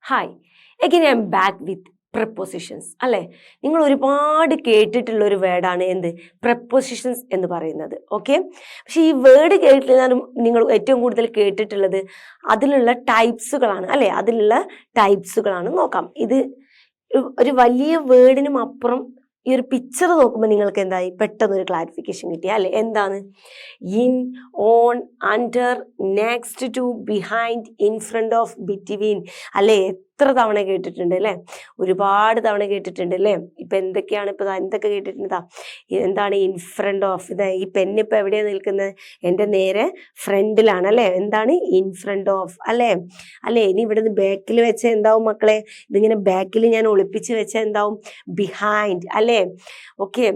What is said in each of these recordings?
Hi, again I am back with prepositions അല്ലേ. നിങ്ങൾ ഒരുപാട് കേട്ടിട്ടുള്ള ഒരു വേർഡാണ് എന്ത് prepositions എന്ന് പറയുന്നത്. ഓക്കെ, പക്ഷെ ഈ വേർഡ് കേട്ടിരുന്നാലും നിങ്ങൾ ഏറ്റവും കൂടുതൽ കേട്ടിട്ടുള്ളത് അതിലുള്ള ടൈപ്സുകളാണ് അല്ലേ, അതിലുള്ള ടൈപ്സുകളാണ്. നോക്കാം. ഇത് ഒരു വലിയ വേർഡിനും അപ്പുറം ഈ ഒരു പിക്ചർ നോക്കുമ്പോൾ നിങ്ങൾക്ക് എന്തായി പെട്ടെന്നൊരു ക്ലാരിഫിക്കേഷൻ കിട്ടിയ അല്ലേ. എന്താണ് in, on, under, next to, behind, in front of, between അല്ലേ. എത്ര തവണ കേട്ടിട്ടുണ്ട് അല്ലേ, ഒരുപാട് തവണ കേട്ടിട്ടുണ്ട് അല്ലേ. ഇപ്പൊ എന്തൊക്കെയാണ് ഇപ്പൊ എന്തൊക്കെ കേട്ടിട്ടുണ്ടാ. എന്താണ് ഇൻ ഫ്രണ്ട് ഓഫ്, ഇത് ഈ പെന്നിപ്പോ എവിടെയാണ് നിൽക്കുന്നത്, എൻ്റെ നേരെ ഫ്രണ്ടിലാണ് അല്ലേ. എന്താണ് ഇൻ ഫ്രണ്ട് ഓഫ് അല്ലേ. അല്ലേ, ഇനി ഇവിടുന്ന് ബാക്കിൽ വെച്ച എന്താവും മക്കളെ, ഇതിങ്ങനെ ബാക്കിൽ ഞാൻ ഒളിപ്പിച്ച് വെച്ച എന്താവും ബിഹൈൻഡ് അല്ലേ. ഓക്കെ,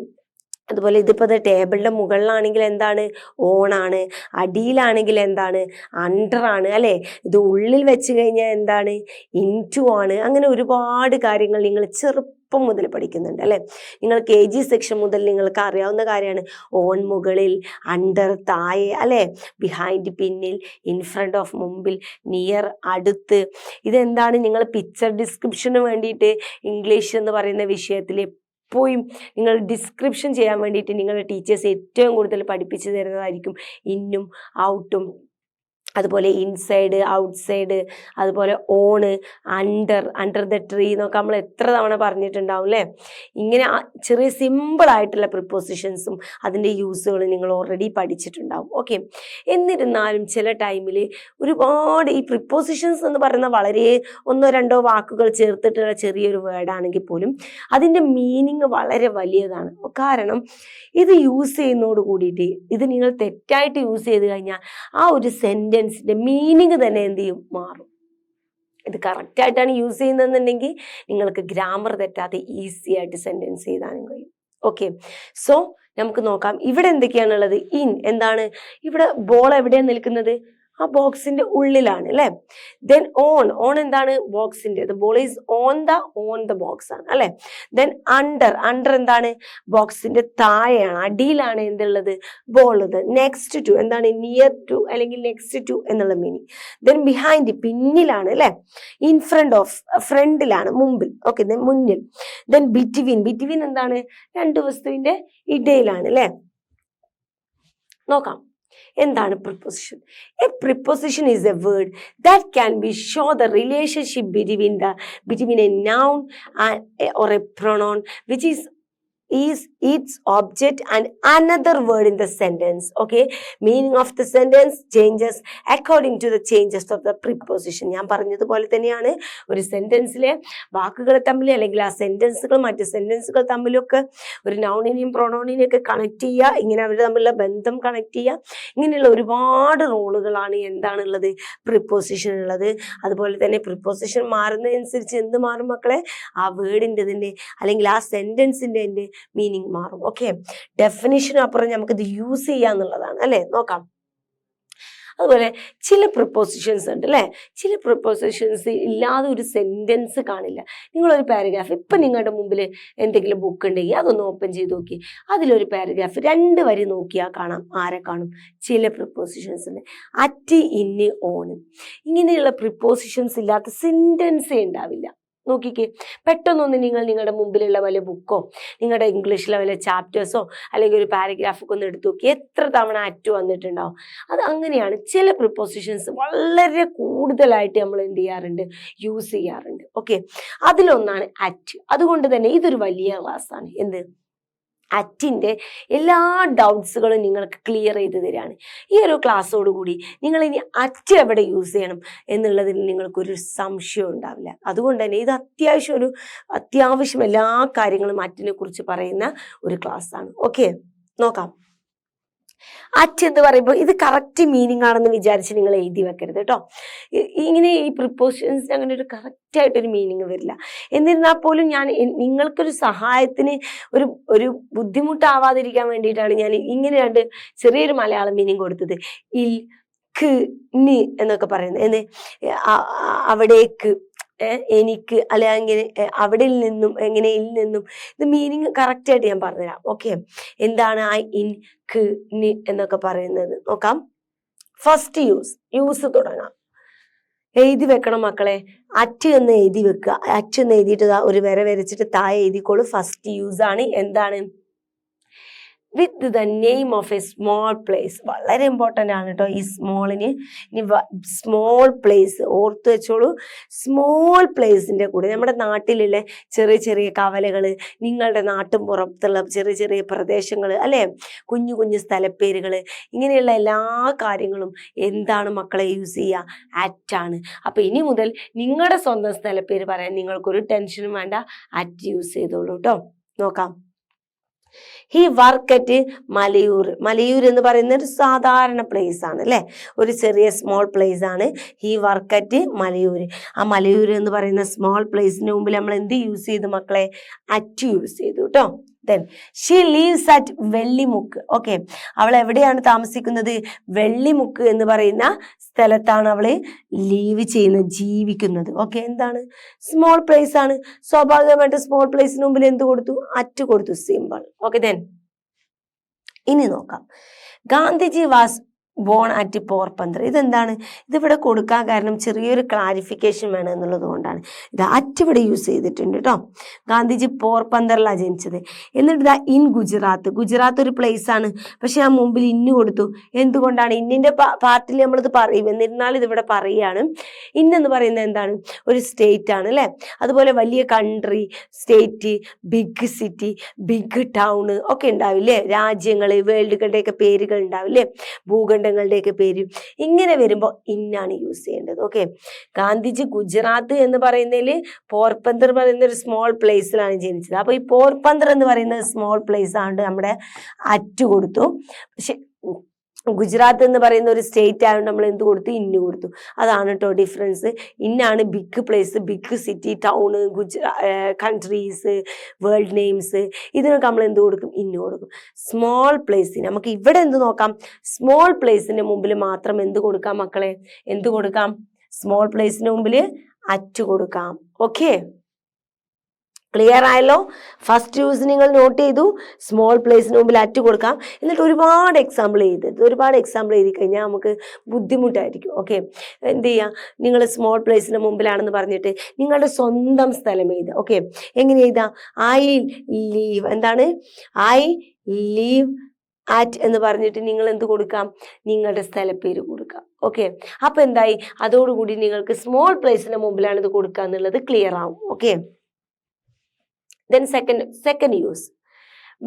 അതുപോലെ ഇതിപ്പോൾ ഇത് ടേബിളിൻ്റെ മുകളിലാണെങ്കിൽ എന്താണ് ഓണാണ്, അടിയിലാണെങ്കിൽ എന്താണ് അണ്ടർ ആണ് അല്ലേ. ഇത് ഉള്ളിൽ വെച്ച് കഴിഞ്ഞാൽ എന്താണ് ഇൻറ്റു ആണ്. അങ്ങനെ ഒരുപാട് കാര്യങ്ങൾ നിങ്ങൾ ചെറുപ്പം മുതൽ പഠിക്കുന്നുണ്ട് അല്ലേ. നിങ്ങൾ KG സെക്ഷൻ മുതൽ നിങ്ങൾക്ക് അറിയാവുന്ന കാര്യമാണ്. ഓൺ മുകളിൽ, അണ്ടർ താഴെ അല്ലേ, ബിഹൈൻഡ് പിന്നിൽ, ഇൻ ഫ്രണ്ട് ഓഫ് മുമ്പിൽ, നിയർ അടുത്ത്. ഇതെന്താണ് നിങ്ങൾ പിക്ചർ ഡിസ്ക്രിപ്ഷന് വേണ്ടിയിട്ട് ഇംഗ്ലീഷ് എന്ന് പറയുന്ന വിഷയത്തിൽ എപ്പോഴും നിങ്ങൾ ഡിസ്ക്രിപ്ഷൻ ചെയ്യാൻ വേണ്ടിയിട്ട് നിങ്ങളുടെ ടീച്ചേഴ്സ് ഏറ്റവും കൂടുതൽ പഠിപ്പിച്ചു തരുന്നതായിരിക്കും ഇന്നും ഔട്ടും. അതുപോലെ ഇൻസൈഡ്, ഔട്ട്സൈഡ്, അതുപോലെ ഓണ്, അണ്ടർ ദ ട്രീ എന്നൊക്കെ നമ്മൾ എത്ര തവണ പറഞ്ഞിട്ടുണ്ടാവും അല്ലേ. ഇങ്ങനെ ചെറിയ സിമ്പിളായിട്ടുള്ള പ്രിപ്പോസിഷൻസും അതിൻ്റെ യൂസുകളും നിങ്ങൾ ഓൾറെഡി പഠിച്ചിട്ടുണ്ടാവും. ഓക്കെ, എന്നിരുന്നാലും ചില ടൈമിൽ ഒരുപാട് ഈ പ്രിപ്പോസിഷൻസ് എന്ന് പറയുന്ന വളരെ ഒന്നോ രണ്ടോ വാക്കുകൾ ചേർത്തിട്ടുള്ള ചെറിയൊരു വേർഡാണെങ്കിൽ പോലും അതിൻ്റെ മീനിങ് വളരെ വലിയതാണ്. കാരണം ഇത് യൂസ് ചെയ്യുന്നതോട് കൂടിയിട്ട് ഇത് നിങ്ങൾ തെറ്റായിട്ട് യൂസ് ചെയ്ത് കഴിഞ്ഞാൽ ആ ഒരു സെൻറ്റൻസിൻ്റെ മീനിങ് തന്നെ എന്ത് ചെയ്യും, മാറും. ഇത് കറക്റ്റായിട്ടാണ് യൂസ് ചെയ്യുന്നതെന്നുണ്ടെങ്കിൽ നിങ്ങൾക്ക് ഗ്രാമർ തെറ്റാതെ ഈസി ആയിട്ട് സെൻറ്റൻസ് എഴുതാനും കഴിയും. ഓക്കെ, സോ നമുക്ക് നോക്കാം ഇവിടെ എന്തൊക്കെയാണുള്ളത്. ഇൻ എന്താണ്, ഇവിടെ ബോൾ എവിടെയാണ് നിൽക്കുന്നത്, ആ ബോക്സിന്റെ ഉള്ളിലാണ് അല്ലെ. ദെൻ ഓൺ എന്താണ് ബോക്സിന്റെ, the ball is on the box ആണ് അല്ലെ. ദെൻ അണ്ടർ എന്താണ് ബോക്സിന്റെ താഴെയാണ്, അടിയിലാണ് എന്തുള്ളത് ബോൾ ഉള്ളത്. നെക്സ്റ്റ് ടു എന്താണ് നിയർ ടു അല്ലെങ്കിൽ നെക്സ്റ്റ് ടു എന്നുള്ള മീനിങ്. ദെൻ ബിഹൈൻഡ് പിന്നിലാണ് അല്ലെ. ഇൻ ഫ്രണ്ട് ഓഫ് ഫ്രണ്ടിലാണ്, മുമ്പിൽ. ഓക്കെ, ദെൻ മുന്നിൽ. ദെൻ ബിറ്റ്വീൻ എന്താണ് രണ്ട് വസ്തുവിന്റെ ഇടയിലാണ് അല്ലെ. നോക്കാം എന്താണ് preposition. A preposition is A word that can be show the relationship between a noun or a pronoun which is its object and another word in the sentence. Okay, meaning of the sentence changes according to the changes of the preposition. ഞാൻ പറഞ്ഞതുപോലെ തന്നെയാണ് ഒരു സെന്റൻസിലെ വാക്കുകൾ തമ്മിൽ അല്ലെങ്കിൽ ആ സെന്റൻസുകൾ മറ്റ് സെന്റൻസുകൾ തമ്മിലൊക്കെ ഒരു നൗണിനെയും പ്രൊനൗണിനെയും ഒക്കെ കണക്ട് ചെയ്യുക, ഇങ്ങനെ അവർ തമ്മിലുള്ള ബന്ധം കണക്ട് ചെയ്യുക, ഇങ്ങനെയുള്ള ഒരുപാട് റോളുകളാണ് എന്താണുള്ളത് പ്രിപ്പോസിഷൻ ഉള്ളത്. അതുപോലെ തന്നെ പ്രിപ്പോസിഷൻ മാറുന്നതനുസരിച്ച് എന്ത് മാറും മക്കളെ, ആ വേർഡിൻ്റെ തന്നെ അല്ലെങ്കിൽ ആ സെന്റൻസിൻ്റെ മീനിങ് മാറും. ഓക്കെ, ഡെഫിനിഷന് അപ്പുറം നമുക്കിത് യൂസ് ചെയ്യാന്നുള്ളതാണ് അല്ലെ. നോക്കാം. അതുപോലെ ചില പ്രിപ്പോസിഷൻസ് ഉണ്ട് അല്ലേ. ചില പ്രിപ്പോസിഷൻസ് ഇല്ലാതെ ഒരു സെന്റൻസ് കാണില്ല. നിങ്ങളൊരു പാരഗ്രാഫ് ഇപ്പം നിങ്ങളുടെ മുമ്പിൽ എന്തെങ്കിലും ബുക്ക് ഉണ്ടെങ്കിൽ അതൊന്ന് ഓപ്പൺ ചെയ്ത് നോക്കി, അതിലൊരു പാരഗ്രാഫ് 2 വരി നോക്കിയാൽ കാണാം, ആരെ കാണും, ചില പ്രിപ്പോസിഷൻസ് ഉണ്ട്. അറ്റ്, ഇന്ന്, ഓണ്, ഇങ്ങനെയുള്ള പ്രിപ്പോസിഷൻസ് ഇല്ലാത്ത സെന്റൻസേ ഉണ്ടാവില്ല. നോക്കിക്കേ, പെട്ടെന്നൊന്ന് നിങ്ങൾ നിങ്ങളുടെ മുമ്പിലുള്ള വല്ല ബുക്കോ നിങ്ങളുടെ ഇംഗ്ലീഷിലെ വല്ല ചാപ്റ്റേഴ്സോ അല്ലെങ്കിൽ ഒരു പാരഗ്രാഫൊക്കെ ഒന്ന് എടുത്തു നോക്കി, എത്ര തവണ അറ്റ് വന്നിട്ടുണ്ടാവും. അത് അങ്ങനെയാണ്. ചില പ്രിപ്പോസിഷൻസ് വളരെ കൂടുതലായിട്ട് നമ്മൾ എന്ത് ചെയ്യാറുണ്ട്, യൂസ് ചെയ്യാറുണ്ട്. ഓക്കെ, അതിലൊന്നാണ് അറ്റ്. അതുകൊണ്ട് തന്നെ ഇതൊരു വലിയ ക്ലാസ്സാണ്. എന്ത്, അറ്റിൻ്റെ എല്ലാ ഡൗട്ട്സുകളും നിങ്ങൾക്ക് ക്ലിയർ ചെയ്ത് തരികയാണ് ഈ ഒരു ക്ലാസ്സോടുകൂടി. നിങ്ങൾ ഇനി അറ്റ് എവിടെ യൂസ് ചെയ്യണം എന്നുള്ളതിൽ നിങ്ങൾക്കൊരു സംശയം ഉണ്ടാവില്ല. അതുകൊണ്ട് തന്നെ ഇത് അത്യാവശ്യം എല്ലാ കാര്യങ്ങളും അറ്റിനെ കുറിച്ച് പറയുന്ന ഒരു ക്ലാസ്സാണ്. ഓക്കെ, നോക്കാം. അറ്റ് എന്ന് പറയുമ്പോൾ ഇത് കറക്റ്റ് മീനിങ് ആണെന്ന് വിചാരിച്ച് നിങ്ങൾ എഴുതി വെക്കരുത് കേട്ടോ. ഇങ്ങനെ ഈ പ്രിപ്പോസിഷൻസിന് അങ്ങനെ ഒരു കറക്റ്റായിട്ടൊരു മീനിങ് വരില്ല. എന്നിരുന്നാൽ പോലും ഞാൻ നിങ്ങൾക്കൊരു സഹായത്തിന് ഒരു ബുദ്ധിമുട്ടാവാതിരിക്കാൻ വേണ്ടിയിട്ടാണ് ഞാൻ ഇങ്ങനെ ചെറിയൊരു മലയാളം മീനിങ് കൊടുത്തത്. ഇൽ, ഖ്, നി എന്നൊക്കെ പറയുന്നത് അവിടേക്ക്, എനിക്ക്, അല്ലെങ്കിൽ അവിടെ നിന്നും, എങ്ങനെ ഇൽ നിന്നും, ഇത് മീനിങ് കറക്റ്റായിട്ട് ഞാൻ പറഞ്ഞുതരാം. ഓക്കെ, എന്താണ് ആ ഇൻ, ഖ്, നി എന്നൊക്കെ പറയുന്നത് നോക്കാം. ഫസ്റ്റ് യൂസ് തുടങ്ങാം. എഴുതി വെക്കണം മക്കളെ. അറ്റ് എന്ന് എഴുതി വെക്കുക. അറ്റ് എന്ന് എഴുതിയിട്ട് ഒരു വര വരച്ചിട്ട് താഴെ എഴുതിക്കോളൂ. ഫസ്റ്റ് യൂസ് ആണ് എന്താണ്? With the name of A small place. വളരെ ഇമ്പോർട്ടൻ്റ് ആണ് കേട്ടോ ഈ സ്മോളിന്. ഇനി സ്മോൾ പ്ലേസ് ഓർത്ത് വെച്ചോളൂ. സ്മോൾ പ്ലേസിൻ്റെ കൂടെ നമ്മുടെ നാട്ടിലുള്ള ചെറിയ ചെറിയ കവലകൾ, നിങ്ങളുടെ നാട്ടും പുറത്തുള്ള ചെറിയ ചെറിയ പ്രദേശങ്ങൾ അല്ലേ, കുഞ്ഞു കുഞ്ഞു സ്ഥലപ്പേരുകൾ, ഇങ്ങനെയുള്ള എല്ലാ കാര്യങ്ങളും എന്താണ് മക്കളെ യൂസ് ചെയ്യുക? അറ്റാണ്. അപ്പോൾ ഇനി മുതൽ നിങ്ങളുടെ സ്വന്തം സ്ഥലപ്പേര് പറയാൻ നിങ്ങൾക്കൊരു ടെൻഷനും വേണ്ട, അറ്റ് യൂസ് ചെയ്തോളൂ കേട്ടോ. നോക്കാം. He work at Malayur. Malayur എന്ന് പറയുന്ന ഒരു സാധാരണ പ്ലേസ് ആണ് അല്ലേ, ഒരു ചെറിയ സ്മോൾ പ്ലേസ് ആണ്. He work at Malayur. ആ മലയൂർ എന്ന് പറയുന്ന സ്മോൾ പ്ലേസിന് മുമ്പിൽ നമ്മൾ എന്ത് യൂസ് ചെയ്തു മക്കളെ? അറ്റ് യൂസ് ചെയ്തു കേട്ടോ. Then she leaves at Vellimukku. Okay, അവൾ എവിടെയാണ് താമസിക്കുന്നത്? വെള്ളിമുക്ക് എന്ന് പറയുന്ന സ്ഥലത്താണ് അവൾ ലീവ് ചെയ്യുന്നത്, ജീവിക്കുന്നത്. ഓക്കെ, എന്താണ്? സ്മോൾ പ്ലേസ് ആണ്. സ്വാഭാവികമായിട്ട് സ്മോൾ പ്ലേസിന് മുമ്പിൽ എന്ത് കൊടുത്തു? അറ്റ് കൊടുത്തു. സിമ്പിൾ. ഓക്കെ, ദെൻ ഇനി നോക്കാം. Gandhiji was born at Porbandar. ഇതെന്താണ്? ഇതിവിടെ കൊടുക്കാൻ കാരണം ചെറിയൊരു ക്ലാരിഫിക്കേഷൻ വേണം എന്നുള്ളത് കൊണ്ടാണ്. ഇത് അറ്റ് ഇവിടെ യൂസ് ചെയ്തിട്ടുണ്ട് കേട്ടോ. ഗാന്ധിജി പോർബന്ദറിലാണ് ജനിച്ചത്. എന്നിട്ട് ഇതാ ഇൻ ഗുജറാത്ത്. ഗുജറാത്ത് ഒരു പ്ലേസ് ആണ്, പക്ഷെ ആ മുമ്പിൽ ഇന്ന് കൊടുത്തു. എന്തുകൊണ്ടാണ്? ഇന്നിന്റെ പാർട്ടിൽ നമ്മളിത് പറയും, എന്നിരുന്നാലും ഇതിവിടെ പറയുകയാണ്. ഇന്നെന്ന് പറയുന്നത് എന്താണ്? ഒരു സ്റ്റേറ്റ് ആണ് അല്ലേ. അതുപോലെ വലിയ country, state, big city, big town ഒക്കെ ഉണ്ടാവില്ലേ. രാജ്യങ്ങൾ, വേൾഡുകളുടെയൊക്കെ പേരുകൾ ഉണ്ടാവില്ലേ, ഭൂഖണ്ഡങ്ങളുടെയൊക്കെ പേര്. ഇങ്ങനെ വരുമ്പോൾ ഇന്നാണ് യൂസ് ചെയ്യേണ്ടത്. ഓക്കെ, ഗാന്ധിജി ഗുജറാത്ത് എന്ന് പറയുന്നതിൽ പോർബന്ദർ പറയുന്ന ഒരു സ്മോൾ പ്ലേസിലാണ് ജനിച്ചത്. അപ്പോൾ ഈ പോർബന്ദർ എന്ന് പറയുന്നത് സ്മോൾ പ്ലേസ് ആണ്, നമ്മുടെ അറ്റ് കൊടുത്തു. പക്ഷെ ഗുജറാത്ത് എന്ന് പറയുന്ന ഒരു സ്റ്റേറ്റ് ആയതുകൊണ്ട് നമ്മൾ എന്ത് കൊടുത്തു? ഇന്ന് കൊടുത്തു. അതാണ് കേട്ടോ ഡിഫറൻസ്. ഇന്നാണ് big place, big city, town, countries, world names, ഇതിനൊക്കെ നമ്മൾ എന്ത് കൊടുക്കും? ഇന്ന് കൊടുക്കും. സ്മോൾ പ്ലേസിന് നമുക്ക് ഇവിടെ എന്ത് നോക്കാം? സ്മോൾ പ്ലേസിന്റെ മുമ്പിൽ മാത്രം എന്ത് കൊടുക്കാം മക്കളെ? എന്ത് കൊടുക്കാം? സ്മോൾ പ്ലേസിന് മുമ്പിൽ അറ്റ് കൊടുക്കാം. ഓക്കെ, ക്ലിയർ ആയല്ലോ? ഫസ്റ്റ് യൂസ് നിങ്ങൾ നോട്ട് ചെയ്തു. സ്മോൾ പ്ലേസിന് മുമ്പിൽ അറ്റ് കൊടുക്കാം. എന്നിട്ട് ഒരുപാട് എക്സാമ്പിൾ എഴുതി കഴിഞ്ഞാൽ നമുക്ക് ബുദ്ധിമുട്ടായിരിക്കും. ഓക്കെ, എന്ത് ചെയ്യുക? നിങ്ങൾ സ്മോൾ പ്ലേസിന് മുമ്പിലാണെന്ന് പറഞ്ഞിട്ട് നിങ്ങളുടെ സ്വന്തം സ്ഥലം എഴുതുക. ഓക്കെ, എങ്ങനെ എഴുതാം? I leave. എന്താണ്? ഐ ലീവ് അറ്റ് എന്ന് പറഞ്ഞിട്ട് നിങ്ങൾ എന്ത് കൊടുക്കാം? നിങ്ങളുടെ സ്ഥലപ്പേര് കൊടുക്കാം. ഓക്കെ, അപ്പൊ എന്തായി? അതോടുകൂടി നിങ്ങൾക്ക് സ്മോൾ പ്ലേസിന് മുമ്പിലാണ് ഇത് കൊടുക്കുക എന്നുള്ളത് ക്ലിയർ ആവും. Okay, then second use,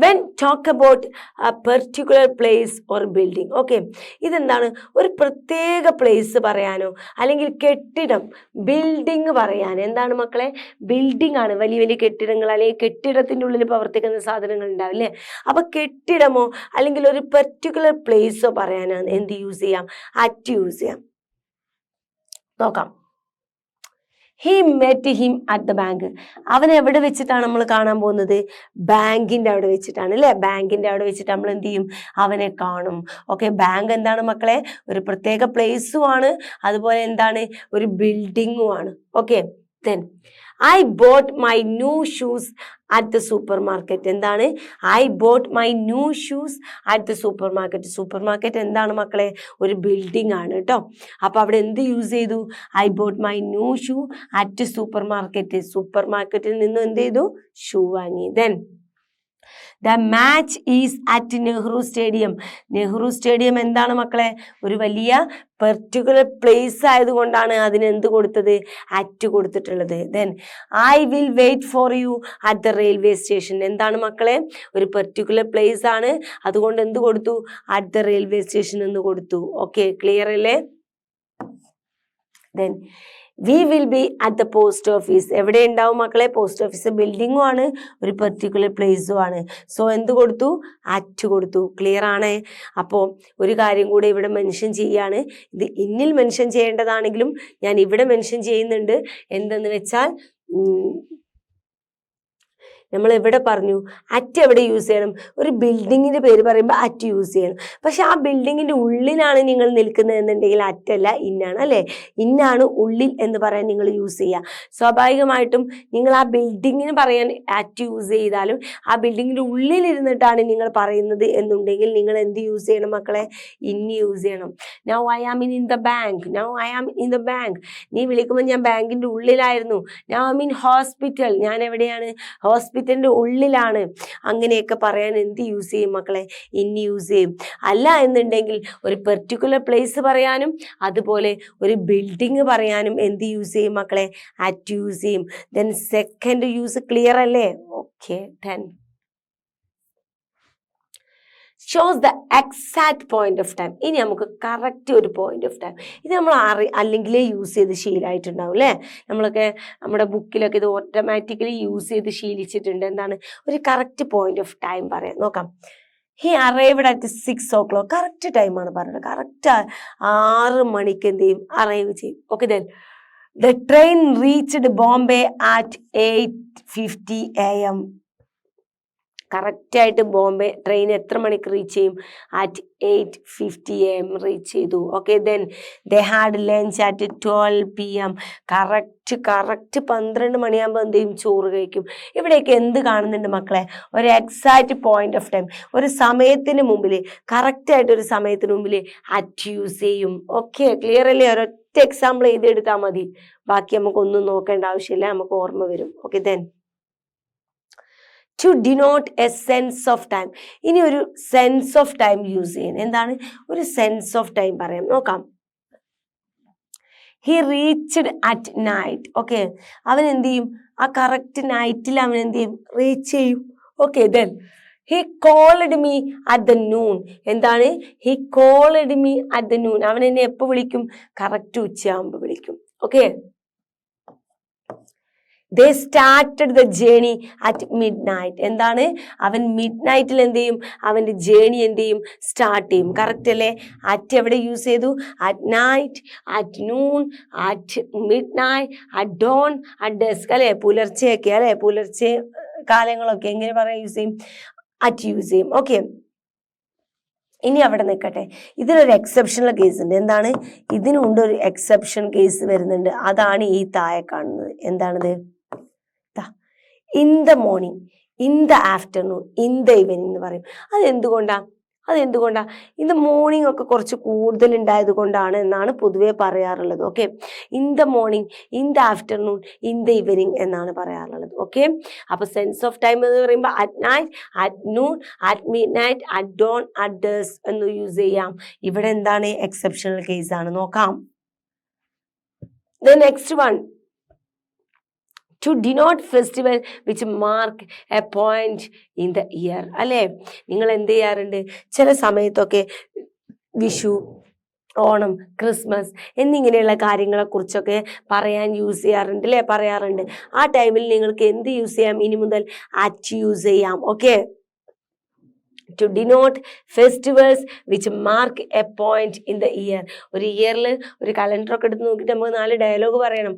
when talk about a particular place or building. Okay, ഇതെന്താണ്? ഒരു പ്രത്യേക പ്ലേസ് പറയാനോ അല്ലെങ്കിൽ കെട്ടിടം, ബിൽഡിംഗ് പറയാൻ. എന്താണ് മക്കളെ? ബിൽഡിംഗ് ആണ്. വലിയ വലിയ കെട്ടിടങ്ങൾ അല്ലെങ്കിൽ കെട്ടിടത്തിൻ്റെ ഉള്ളിൽ പ്രവർത്തിക്കുന്ന സാധനങ്ങൾ ഉണ്ടാവില്ലേ. അപ്പൊ കെട്ടിടമോ അല്ലെങ്കിൽ ഒരു പെർട്ടിക്കുലർ പ്ലേസോ പറയാനാണ് എന്ത് യൂസ് ചെയ്യാം? അറ്റ് യൂസ് ചെയ്യാം. നോക്കാം. He met him at the bank. അവൻ എവിടെ വെച്ചിട്ടാണ് നമ്മൾ കാണാൻ പോകുന്നത്? ബാങ്കിന്റെ അവിടെ വെച്ചിട്ടാണ് അല്ലേ. ബാങ്കിന്റെ അവിടെ വെച്ചിട്ട് നമ്മൾ എന്ത് ചെയ്യും? അവനെ കാണും. ഓക്കെ, ബാങ്ക് എന്താണ് മക്കളെ? ഒരു പ്രത്യേക പ്ലേസും ആണ്, അതുപോലെ എന്താണ്? ഒരു ബിൽഡിങ്ങും ആണ്. Okay, then I bought my new shoes at the supermarket. എന്താണ്? I bought my new shoes at the supermarket. Super market എന്താണ് മക്കളെ? ഒരു ബിൽഡിംഗ് ആണ് കേട്ടോ. അപ്പൊ അവിടെ എന്ത് യൂസ് ചെയ്തു? I bought my new shoe at super market. Super മാർക്കറ്റിൽ നിന്നും എന്ത് ചെയ്തു? ഷൂ വാങ്ങി. then the match is at Nehru stadium. Nehru stadium എന്താണ് മക്കളെ? ഒരു വലിയ പെർട്ടിക്കുലർ പ്ലേസ് ആയതുകൊണ്ടാണ് അതിന് എന്ത് കൊടുത്തത്? അറ്റ് കൊടുത്തിട്ടുള്ളത്. then I will wait for you at the railway station. എന്താണ് മക്കളെ? ഒരു പെർട്ടിക്കുലർ പ്ലേസ് ആണ്, അതുകൊണ്ട് എന്ത് കൊടുത്തു? at the railway station എന്ന് കൊടുത്തു. ഓക്കെ, ക്ലിയർ അല്ലേ? then we will be at the post office. എവിടെ ഉണ്ടാവും മക്കളെ? പോസ്റ്റ് ഓഫീസ് ബിൽഡിങ്ങും ആണ്, ഒരു പെർട്ടിക്കുലർ പ്ലേസും ആണ്. സോ എന്ത് കൊടുത്തു? അറ്റ് കൊടുത്തു. ക്ലിയർ ആണ്? അപ്പോൾ ഒരു കാര്യം കൂടെ ഇവിടെ മെൻഷൻ ചെയ്യാണ്. ഇത് ഇന്നിൽ മെൻഷൻ ചെയ്യേണ്ടതാണെങ്കിലും ഞാൻ ഇവിടെ മെൻഷൻ ചെയ്യുന്നുണ്ട്. എന്തെന്ന് വെച്ചാൽ നമ്മൾ എവിടെ പറഞ്ഞു അറ്റ് എവിടെ യൂസ് ചെയ്യണം? ഒരു ബിൽഡിങ്ങിന്റെ പേര് പറയുമ്പോൾ അറ്റ് യൂസ് ചെയ്യണം. പക്ഷെ ആ ബിൽഡിങ്ങിന്റെ ഉള്ളിലാണ് നിങ്ങൾ നിൽക്കുന്നത് എന്നുണ്ടെങ്കിൽ അറ്റല്ല ഇന്നാണ്, അല്ലേ? ഇന്നാണ് ഉള്ളിൽ എന്ന് പറയാൻ നിങ്ങൾ യൂസ് ചെയ്യുക. സ്വാഭാവികമായിട്ടും നിങ്ങൾ ആ ബിൽഡിങ്ങിന് പറയാൻ അറ്റ് യൂസ് ചെയ്താലും ആ ബിൽഡിങ്ങിന്റെ ഉള്ളിൽ ഇരുന്നിട്ടാണ് നിങ്ങൾ പറയുന്നത് എന്നുണ്ടെങ്കിൽ നിങ്ങൾ എന്ത് യൂസ് ചെയ്യണം മക്കളെ? ഇൻ യൂസ് ചെയ്യണം. Now I am in the bank, now I am in the bank. നീ വിളിക്കുമ്പോൾ ഞാൻ ബാങ്കിന്റെ ഉള്ളിലായിരുന്നു. നൗ ഐ മീൻ ഹോസ്പിറ്റൽ, ഞാൻ എവിടെയാണ്? ഹോസ്പിറ്റലിന്റെ ഉള്ളിലാണ്. അങ്ങനെയൊക്കെ പറയാൻ എന്ത് യൂസ് ചെയ്യും മക്കളെ? ഇൻ യൂസ് ചെയ്യും. അല്ല എന്നുണ്ടെങ്കിൽ ഒരു പെർട്ടിക്കുലർ പ്ലേസ് പറയാനും അതുപോലെ ഒരു ബിൽഡിംഗ് പറയാനും എന്ത് യൂസ് ചെയ്യും മക്കളെ? അറ്റ് യൂസ് ചെയ്യും. ദെൻ സെക്കൻഡ് യൂസ് ക്ലിയർ അല്ലേ? Okay. Then shows the exact point of time. ഇനി നമുക്ക് കറക്റ്റ് ഒരു പോയിന്റ് ഓഫ് ടൈം, ഇത് നമ്മൾ അല്ലെങ്കിലേ യൂസ് ചെയ്ത് ശീലമായിട്ടുണ്ടാവും അല്ലേ? നമ്മളൊക്കെ നമ്മുടെ ബുക്കിലൊക്കെ ഇത് ഓട്ടോമാറ്റിക്കലി യൂസ് ചെയ്ത് ശീലിച്ചിട്ടുണ്ട്. എന്താണ്? ഒരു കറക്റ്റ് പോയിന്റ് ഓഫ് ടൈം പറയാം. നോക്കാം. He arrived at 6 o'clock. Correct ടൈമാണ് പറയുന്നത്. കറക്റ്റ് 6 മണിക്ക് എന്ത് ചെയ്യും? അറൈവ് ചെയ്യും. Okay. Then the train reached Bombay at 8:50 AM. കറക്റ്റായിട്ട് ബോംബെ ട്രെയിൻ എത്ര മണിക്ക് റീച്ച് ചെയ്യും? അറ്റ് 8:50 AM റീച്ച് ചെയ്തു. Okay. Then they had lunch at 12 PM. Correct 12 മണിയാകുമ്പോൾ എന്ത് ചെയ്യും? ചോറ് കഴിക്കും. ഇവിടെയൊക്കെ എന്ത് കാണുന്നുണ്ട് മക്കളെ? ഒരു എക്സാക്റ്റ് പോയിന്റ് ഓഫ് ടൈം. ഒരു സമയത്തിന് മുമ്പിൽ, കറക്റ്റായിട്ട് ഒരു സമയത്തിന് മുമ്പിൽ അറ്റ് യൂസ് ചെയ്യും. ഓക്കെ, ക്ലിയർ അല്ലേ? ഒരൊറ്റ എക്സാമ്പിൾ എഴുതിയെടുത്താൽ മതി, ബാക്കി നമുക്കൊന്നും നോക്കേണ്ട ആവശ്യമില്ല, നമുക്ക് ഓർമ്മ വരും. Okay. Then to denote a sense of time. ഇനി ഒരു സെൻസ് ഓഫ് ടൈം യൂസ് ചെയ്യണം. എന്താണ് ഒരു സെൻസ് ഓഫ് ടൈം? പറയാം, നോക്കാം. He reached at night. Okay, അവൻ എന്ത് ചെയ്യും? ആ കറക്റ്റ് നൈറ്റിൽ അവൻ എന്ത് ചെയ്യും? റീച്ച് ചെയ്യും. Okay. Then he called me at the noon. എന്താണ്? He called me at the noon. അവൻ എന്നെ എപ്പോൾ വിളിക്കും? കറക്റ്റ് ഉച്ചയാകുമ്പോൾ വിളിക്കും. Okay. They started the journey at midnight. എന്താണ്? അവൻ മിഡ് നൈറ്റിൽ എന്ത് ചെയ്യും? അവൻ്റെ ജേണി എന്ത് ചെയ്യും? സ്റ്റാർട്ട് ചെയ്യും. കറക്റ്റ് അല്ലേ? അറ്റ് എവിടെ യൂസ് ചെയ്തു? At night, at noon, at midnight, at dawn, at dusk അല്ലേ? പുലർച്ചെയൊക്കെ അല്ലേ? പുലർച്ചെ കാലങ്ങളൊക്കെ എങ്ങനെ പറയാൻ യൂസ് ചെയ്യും? അറ്റ് യൂസ് ചെയ്യും. ഓക്കെ. ഇനി അവിടെ നിൽക്കട്ടെ. ഇതിനൊരു എക്സെപ്ഷണൽ കേസ് ഉണ്ട്. എന്താണ്? ഇതിനുണ്ട് ഒരു എക്സെപ്ഷൻ കേസ് വരുന്നുണ്ട്. അതാണ് ഈ താഴെ കാണുന്നത്. എന്താണിത്? In the morning, in the afternoon, in the evening എന്ന് പറയും. അതെന്തുകൊണ്ടാ? ഇൻ ദ മോർണിംഗ് ഒക്കെ കുറച്ച് കൂടുതൽ ഉണ്ടായത് കൊണ്ടാണ് എന്നാണ് പൊതുവെ പറയാറുള്ളത്. Okay. In the morning, in the afternoon, in the evening എന്നാണ് പറയാറുള്ളത്. ഓക്കെ. അപ്പൊ സെൻസ് ഓഫ് ടൈം എന്ന് പറയുമ്പോൾ at night, at noon, at midnight, at dawn, at dusk എന്ന് യൂസ് ചെയ്യാം. ഇവിടെ എന്താണ്? എക്സെപ്ഷണൽ കേസ് ആണ്. നോക്കാം. The next one, to denote festival which mark a point in the year. അല്ലേ? നിങ്ങൾ എന്ത് ചെയ്യാറുണ്ട്? ചില സമയത്തൊക്കെ വിഷു, ഓണം, ക്രിസ്മസ് എന്നിങ്ങനെയുള്ള കാര്യങ്ങളെക്കുറിച്ചൊക്കെ പറയാൻ യൂസ് ചെയ്യാറുണ്ട് അല്ലേ? പറയാറുണ്ട്. ആ ടൈമിൽ നിങ്ങൾക്ക് എന്ത് യൂസ് ചെയ്യാം? ഇനി മുതൽ അറ്റ് യൂസ് ചെയ്യാം. Okay. To denote festivals which mark a point in the year. ഒരു ഇയറിൽ ഒരു കലണ്ടറൊക്കെ എടുത്ത് നോക്കിയിട്ട് നമുക്ക് 4 ഡയലോഗ് പറയണം.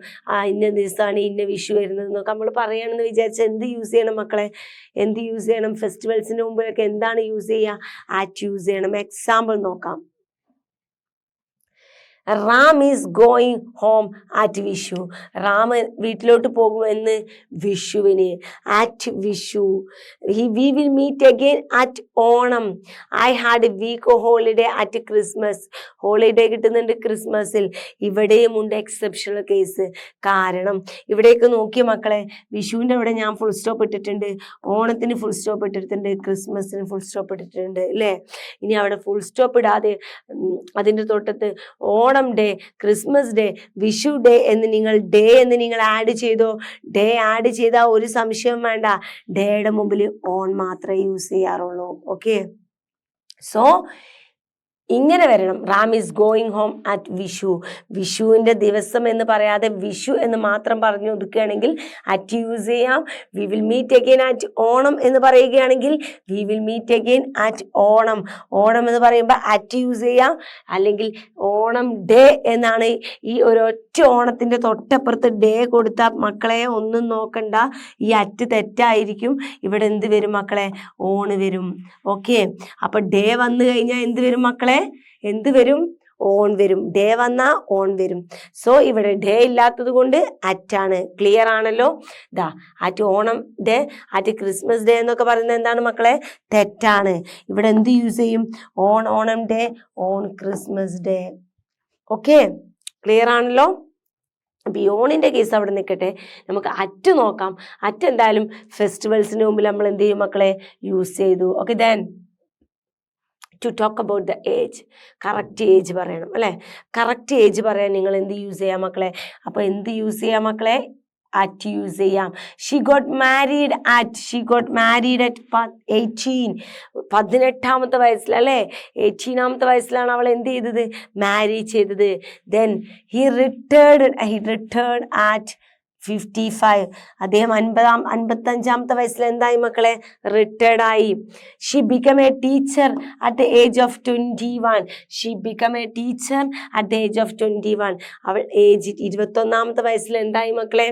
ഇന്ന ദിവസമാണ് ഇന്ന വിഷു വരുന്നത് എന്നൊക്കെ നമ്മൾ പറയണമെന്ന് വിചാരിച്ചാൽ എന്ത് യൂസ് ചെയ്യണം മക്കളെ? എന്ത് യൂസ് ചെയ്യണം? ഫെസ്റ്റിവൽസിന് മുമ്പിലൊക്കെ എന്താണ് യൂസ് ചെയ്യുക? അറ്റ് യൂസ് ചെയ്യണം. എക്സാമ്പിൾ നോക്കാം. Ram is going home at Vishu. Ram വീട്ടിലോട്ട് പോകുമെന്ന് വിഷുവിന്. At Vishu. We will meet again at Onam. I had a week holiday at Christmas. Holiday കിട്ടുന്നുണ്ട് ക്രിസ്മസിൽ. ഇവിടെയും ഉണ്ട് എക്സെപ്ഷണൽ കേസ്. കാരണം ഇവിടേക്ക് നോക്കിയ മക്കളെ, വിഷുവിൻ്റെ അവിടെ ഞാൻ ഫുൾ സ്റ്റോപ്പ് ഇട്ടിട്ടുണ്ട്, ഓണത്തിന് ഫുൾ സ്റ്റോപ്പ് ഇട്ടിട്ടുണ്ട്, ക്രിസ്മസിന് ഫുൾ സ്റ്റോപ്പ് ഇട്ടിട്ടുണ്ട് അല്ലേ? ഇനി അവിടെ ഫുൾ സ്റ്റോപ്പ് ഇടാതെ അതിൻ്റെ തൊട്ടത്ത് Onam day, Christmas day, Vishu day എന്ന് നിങ്ങൾ ആഡ് ചെയ്തോ? ഡേ ആഡ് ചെയ്താൽ ഒരു സംശയം വേണ്ട, ഡേയുടെ മുമ്പിൽ ഓൺ മാത്രമേ യൂസ് ചെയ്യാറുള്ളൂ. ഓക്കെ. സോ ഇങ്ങനെ വരണം. Ram is going home at Vishu. വിഷുവിൻ്റെ ദിവസം എന്ന് പറയാതെ വിഷു എന്ന് മാത്രം പറഞ്ഞു ഒതുക്കുകയാണെങ്കിൽ അറ്റ് യൂസ് ചെയ്യാം. We will meet again at Onam എന്ന് പറയുകയാണെങ്കിൽ we will meet again at Onam. Onam എന്ന് പറയുമ്പോൾ അറ്റ് യൂസ് ചെയ്യാം. അല്ലെങ്കിൽ ഓണം ഡേ എന്നാണ്. ഈ ഒരൊറ്റ ഓണത്തിൻ്റെ തൊട്ടപ്പുറത്ത് ഡേ കൊടുത്ത മക്കളെ ഒന്നും നോക്കണ്ട, ഈ അറ്റ് തെറ്റായിരിക്കും. ഇവിടെ എന്ത് വരും മക്കളെ? ഓണ് വരും. ഓക്കെ, അപ്പൊ ഡേ വന്നു കഴിഞ്ഞാൽ എന്ത് വരും മക്കളെ? എന്ത് വരും? ഓൺ വരും. ഡേ വന്നാൽ ഓൺ വരും. സോ ഇവിടെ ഡേ ഇല്ലാത്തത് കൊണ്ട് അറ്റാണ്. ക്ലിയർ ആണല്ലോ? ദാ at Onam day, at Christmas day എന്നൊക്കെ പറയുന്നത് എന്താണ് മക്കളെ? തെറ്റാണ്. ഇവിടെ എന്ത് യൂസ് ചെയ്യും? On Onam day, on Christmas day. Okay, clear ആണല്ലോ? അപ്പോൾ ഈ ഓണിൻ്റെ കേസ് അവിടെ നിൽക്കട്ടെ, നമുക്ക് അറ്റ് നോക്കാം. അറ്റ് എന്തായാലും ഫെസ്റ്റിവൽസിന് മുമ്പിൽ നമ്മൾ എന്ത് ചെയ്യും മക്കളെ? യൂസ് ചെയ്തു. Okay, then to talk about the age, correct age പറയണം അല്ലേ? കറക്റ്റ് ഏജ് പറയാൻ നിങ്ങൾ എന്ത് യൂസ് ചെയ്യാം മക്കളെ? അപ്പോൾ എന്ത് യൂസ് ചെയ്യാം മക്കളെ? അറ്റ് യൂസ് ചെയ്യാം. She got married at, she got married at 18, 18ാമത്തെ വയസ്സിൽ അല്ലേ? 18ാമത്തെ വയസ്സിലാണ് അവൾ എന്ത് ചെയ്തത്? മാരി ചെയ്തത്. ദെൻ ഹി റിട്ടേർഡ് അറ്റ് 55, അദ്ദേഹം 55ാമത്തെ വയസ്സിൽ എന്തായി മക്കളെ? റിട്ടയർഡ് ആയി. She become A teacher at the age of 21, she become A teacher at the age of 21. അവൾ ഏജ് 21ാമത്തെ വയസ്സിൽ എന്തായി മക്കളെ?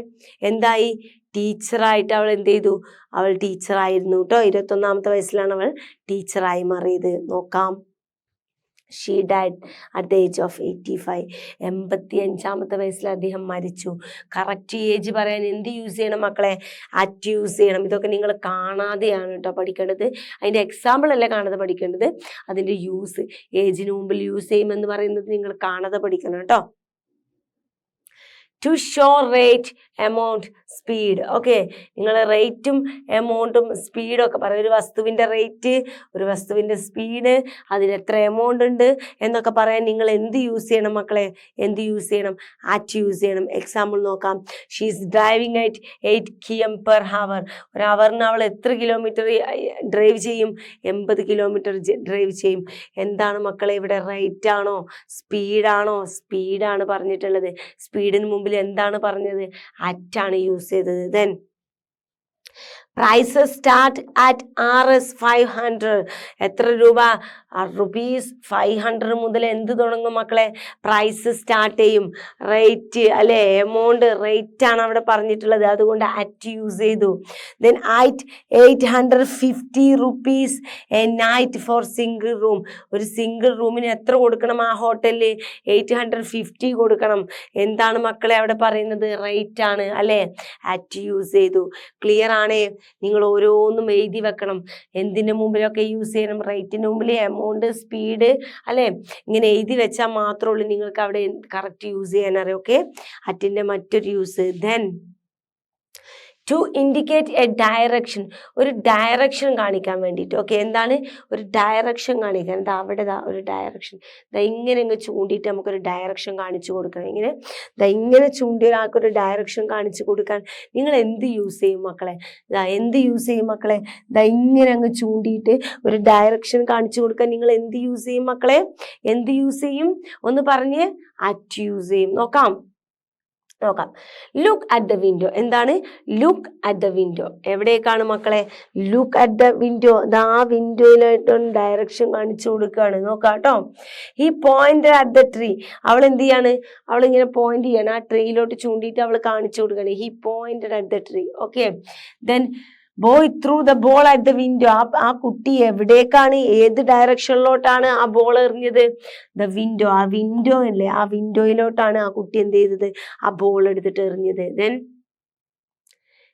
എന്തായി? ടീച്ചറായിട്ട് അവൾ എന്ത് ചെയ്തു? അവൾ ടീച്ചറായിരുന്നു കേട്ടോ. 21ാമത്തെ വയസ്സിലാണ് അവൾ ടീച്ചറായി മാറിയത്. നോക്കാം. She died at the age of 85, 85ാമത്തെ വയസ്സിൽ അദ്ദേഹം മരിച്ചു. കറക്റ്റ് ഏജ് പറയാൻ എന്ത് യൂസ് ചെയ്യണം മക്കളെ? അറ്റ് യൂസ് ചെയ്യണം. ഇതൊക്കെ നിങ്ങൾ കാണാതെയാണ് കേട്ടോ പഠിക്കേണ്ടത്. അതിൻ്റെ എക്സാമ്പിൾ അല്ലേ കാണാതെ പഠിക്കേണ്ടത്, അതിൻ്റെ യൂസ്. ഏജിന് മുമ്പിൽ യൂസ് ചെയ്യുമെന്ന് പറയുന്നത് നിങ്ങൾ കാണാതെ പഠിക്കണം കേട്ടോ. To show rate, amount, speed. Okay, നിങ്ങൾ റേറ്റും എമൗണ്ടും സ്പീഡും ഒക്കെ പറയും. ഒരു വസ്തുവിൻ്റെ റേറ്റ്, ഒരു വസ്തുവിൻ്റെ സ്പീഡ്, അതിന് എത്ര എമൗണ്ട് ഉണ്ട് എന്നൊക്കെ പറയാൻ നിങ്ങൾ എന്ത് യൂസ് ചെയ്യണം മക്കളെ? എന്ത് യൂസ് ചെയ്യണം? അറ്റ് യൂസ് ചെയ്യണം. എക്സാമ്പിൾ നോക്കാം. She is driving at 8 km/h. ഒരു അവറിന് അവൾ എത്ര കിലോമീറ്റർ ഡ്രൈവ് ചെയ്യും? 80 കിലോമീറ്റർ ഡ്രൈവ് ചെയ്യും. എന്താണ് മക്കളെ ഇവിടെ? റേറ്റ് ആണോ സ്പീഡാണോ? സ്പീഡാണ് പറഞ്ഞിട്ടുള്ളത്. സ്പീഡിന് മുമ്പിൽ എന്താണ് പറഞ്ഞത്? അറ്റാണ് യൂസ് ചെയ്തത്. Then prices start at Rs 500. എത്ര രൂപ? ₹500 മുതൽ എന്ത് തുടങ്ങും മക്കളെ? പ്രൈസ് സ്റ്റാർട്ട് ചെയ്യും. റേറ്റ് അല്ലെ? എമൗണ്ട്, റേറ്റ് ആണ് അവിടെ പറഞ്ഞിട്ടുള്ളത്. അതുകൊണ്ട് അറ്റ് യൂസ് ചെയ്തു. Then at 850 rupees a night for single room. ഒരു സിംഗിൾ റൂമിന് എത്ര കൊടുക്കണം ആ ഹോട്ടലിൽ? 850 കൊടുക്കണം. എന്താണ് മക്കളെ അവിടെ പറയുന്നത്? റേറ്റ് ആണ് അല്ലേ? അറ്റ് യൂസ് ചെയ്തു. ക്ലിയർ ആണേ? നിങ്ങൾ ഓരോന്നും എഴുതി വെക്കണം. എന്തിൻ്റെ മുമ്പിലൊക്കെ യൂസ് ചെയ്യണം? റേറ്റിന് മുമ്പിൽ എമൗണ്ട്, സ്പീഡ് അല്ലേ? ഇങ്ങനെ എഴുതി വെച്ചാൽ മാത്രമേ ഉള്ളൂ നിങ്ങൾക്ക് അവിടെ കറക്റ്റ് യൂസ് ചെയ്യാൻ അറിയാം. ഓക്കെ, അറ്റിൻ്റെ മറ്റൊരു use. Then to indicate a direction, ഒരു ഡയറക്ഷൻ കാണിക്കാൻ വേണ്ടിയിട്ട്. ഓക്കെ, എന്താണ്? ഒരു ഡയറക്ഷൻ കാണിക്കാൻ. എന്താ അവിടെ ഒരു ഡയറക്ഷൻ. ഇങ്ങനെ അങ്ങ് ചൂണ്ടിയിട്ട് നമുക്കൊരു ഡയറക്ഷൻ കാണിച്ചു കൊടുക്കണം. ഇങ്ങനെ ഇങ്ങനെ ചൂണ്ടി ഒരാൾക്കൊരു ഡയറക്ഷൻ കാണിച്ചു കൊടുക്കാൻ നിങ്ങൾ എന്ത് യൂസ് ചെയ്യും മക്കളെ? എന്ത് യൂസ് ചെയ്യും മക്കളെ? ഇങ്ങനെ അങ്ങ് ചൂണ്ടിയിട്ട് ഒരു ഡയറക്ഷൻ കാണിച്ചു കൊടുക്കാൻ നിങ്ങൾ എന്ത് യൂസ് ചെയ്യും മക്കളെ? എന്ത് യൂസ് ചെയ്യും? ഒന്ന് പറഞ്ഞ്. അറ്റ് യൂസ് ചെയ്യും. നോക്കാം. Look at the window. എന്താണ്? Look at the window. എവിടേക്കാണ് മക്കളെ? Look at the window. ആ വിൻഡോയിലായിട്ടൊന്ന് ഡയറക്ഷൻ കാണിച്ചു കൊടുക്കുകയാണ്. നോക്കാം കേട്ടോ. ഈ പോയിന്റ് അറ്റ് ദ ട്രീ. അവൾ എന്ത് ചെയ്യാണ്? അവൾ ഇങ്ങനെ പോയിന്റ് ചെയ്യാണ്. ആ ട്രീയിലോട്ട് ചൂണ്ടിയിട്ട് അവൾ കാണിച്ചു കൊടുക്കുകയാണ്. He pointed at the tree. Okay, then boy threw the ball at the window. ആ കുട്ടി എവിടേക്കാണ്, ഏത് ഡയറക്ഷനിലോട്ടാണ് ആ ബോൾ എറിഞ്ഞത്? The window. ആ വിൻഡോ അല്ലേ, ആ വിൻഡോയിലോട്ടാണ് ആ കുട്ടി എന്ത് ചെയ്തത്? ആ ബോൾ എടുത്തിട്ട് എറിഞ്ഞത്. Then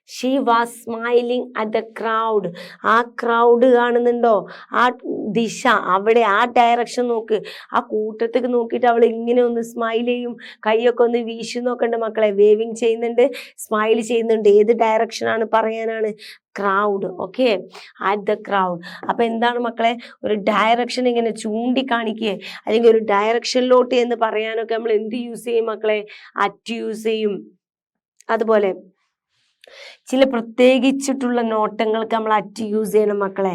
she was smiling at the crowd. ആ ക്രൗഡ് കാണുന്നുണ്ടോ? ആ ദിശ, അവിടെ ആ ഡയറക്ഷൻ നോക്ക്. ആ കൂട്ടത്തേക്ക് നോക്കിയിട്ട് അവൾ ഇങ്ങനെ ഒന്ന് സ്മൈൽ ചെയ്യും. കൈയൊക്കെ ഒന്ന് വീശി നോക്കണ്ട് മക്കളെ. വേവിങ് ചെയ്യുന്നുണ്ട്, സ്മൈൽ ചെയ്യുന്നുണ്ട്. ഏത് ഡയറക്ഷനാണ് പറയാനാണ്? Crowd. Okay, at the crowd. അപ്പൊ എന്താണ് മക്കളെ? ഒരു ഡയറക്ഷൻ ഇങ്ങനെ ചൂണ്ടിക്കാണിക്കുക, അല്ലെങ്കിൽ ഒരു ഡയറക്ഷനിലോട്ട് എന്ന് പറയാനൊക്കെ നമ്മൾ എന്ത് യൂസ് ചെയ്യും മക്കളെ? അറ്റ് യൂസ് ചെയ്യും. അതുപോലെ ചില പ്രത്യേകിച്ചിട്ടുള്ള നോട്ടങ്ങൾക്ക് നമ്മൾ അറ്റ് യൂസ് ചെയ്യണം മക്കളെ.